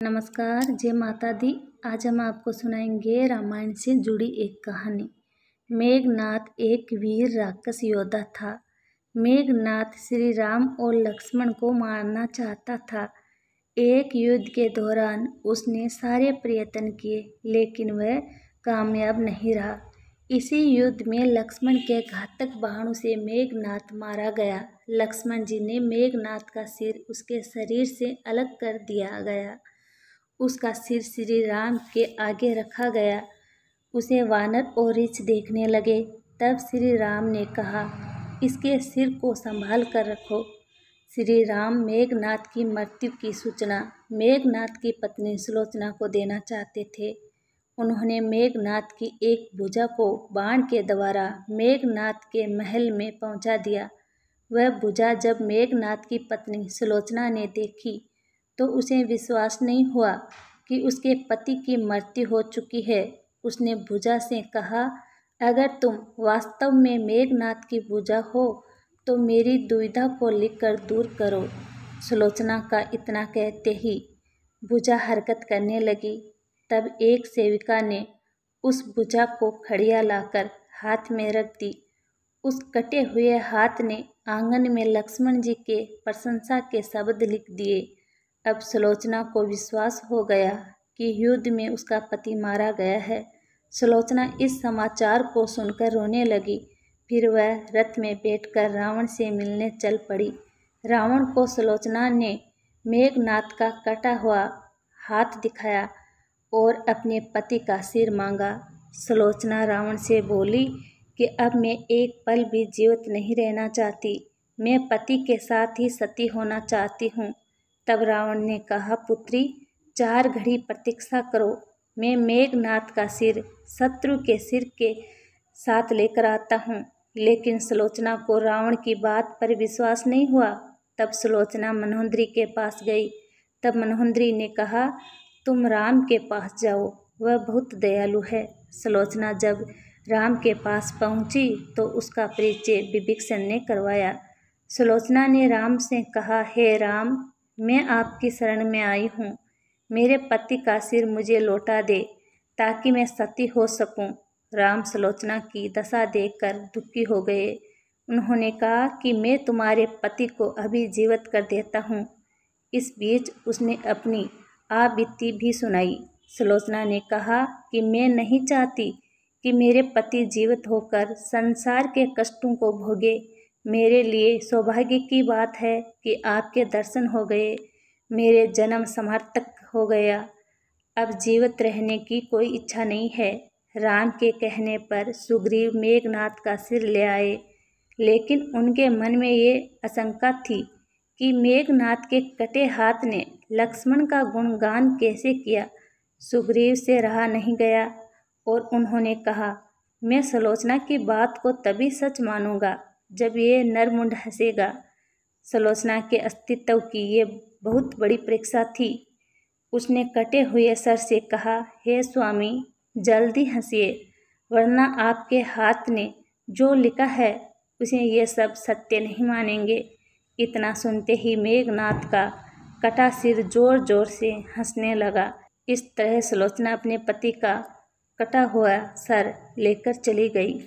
नमस्कार, जय माता दी। आज हम आपको सुनाएंगे रामायण से जुड़ी एक कहानी। मेघनाद एक वीर राक्षस योद्धा था। मेघनाद श्री राम और लक्ष्मण को मारना चाहता था। एक युद्ध के दौरान उसने सारे प्रयत्न किए, लेकिन वह कामयाब नहीं रहा। इसी युद्ध में लक्ष्मण के घातक बाणों से मेघनाद मारा गया। लक्ष्मण जी ने मेघनाद का सिर उसके शरीर से अलग कर दिया गया। उसका सिर श्री राम के आगे रखा गया। उसे वानर और रीछ देखने लगे। तब श्री राम ने कहा, इसके सिर को संभाल कर रखो। श्री राम मेघनाद की मृत्यु की सूचना मेघनाद की पत्नी सुलोचना को देना चाहते थे। उन्होंने मेघनाद की एक भुजा को बाण के द्वारा मेघनाद के महल में पहुंचा दिया। वह भुजा जब मेघनाद की पत्नी सुलोचना ने देखी तो उसे विश्वास नहीं हुआ कि उसके पति की मृत्यु हो चुकी है। उसने भुजा से कहा, अगर तुम वास्तव में मेघनाद की भुजा हो तो मेरी दुविधा को लिखकर दूर करो। सुलोचना का इतना कहते ही भुजा हरकत करने लगी। तब एक सेविका ने उस भुजा को खड़िया लाकर हाथ में रख दी। उस कटे हुए हाथ ने आंगन में लक्ष्मण जी के प्रशंसा के शब्द लिख दिए। अब सुलोचना को विश्वास हो गया कि युद्ध में उसका पति मारा गया है। सुलोचना इस समाचार को सुनकर रोने लगी। फिर वह रथ में बैठकर रावण से मिलने चल पड़ी। रावण को सुलोचना ने मेघनाद का कटा हुआ हाथ दिखाया और अपने पति का सिर मांगा। सुलोचना रावण से बोली कि अब मैं एक पल भी जीवित नहीं रहना चाहती। मैं पति के साथ ही सती होना चाहती हूँ। तब रावण ने कहा, पुत्री 4 घड़ी प्रतीक्षा करो। मैं मेघनाद का सिर शत्रु के सिर के साथ लेकर आता हूँ। लेकिन सुलोचना को रावण की बात पर विश्वास नहीं हुआ। तब सुलोचना मनोहंद्री के पास गई। तब मनोहंद्री ने कहा, तुम राम के पास जाओ, वह बहुत दयालु है। सुलोचना जब राम के पास पहुंची तो उसका परिचय विभीषण ने करवाया। सुलोचना ने राम से कहा, हे राम, मैं आपकी शरण में आई हूँ। मेरे पति का सिर मुझे लौटा दे ताकि मैं सती हो सकूं। राम सुलोचना की दशा देखकर दुखी हो गए। उन्होंने कहा कि मैं तुम्हारे पति को अभी जीवित कर देता हूँ। इस बीच उसने अपनी आपबीती भी सुनाई। सुलोचना ने कहा कि मैं नहीं चाहती कि मेरे पति जीवित होकर संसार के कष्टों को भोगे। मेरे लिए सौभाग्य की बात है कि आपके दर्शन हो गए। मेरे जन्म सार्थक हो गया। अब जीवित रहने की कोई इच्छा नहीं है। राम के कहने पर सुग्रीव मेघनाद का सिर ले आए, लेकिन उनके मन में ये आशंका थी कि मेघनाद के कटे हाथ ने लक्ष्मण का गुणगान कैसे किया। सुग्रीव से रहा नहीं गया और उन्होंने कहा, मैं सुलोचना की बात को तभी सच मानूंगा जब ये नरमुंड हंसेगा। सुलोचना के अस्तित्व की ये बहुत बड़ी परीक्षा थी। उसने कटे हुए सर से कहा, हे स्वामी, जल्दी हंसिए, वरना आपके हाथ ने जो लिखा है उसे ये सब सत्य नहीं मानेंगे। इतना सुनते ही मेघनाद का कटा सिर जोर जोर से हंसने लगा। इस तरह सुलोचना अपने पति का कटा हुआ सर लेकर चली गई।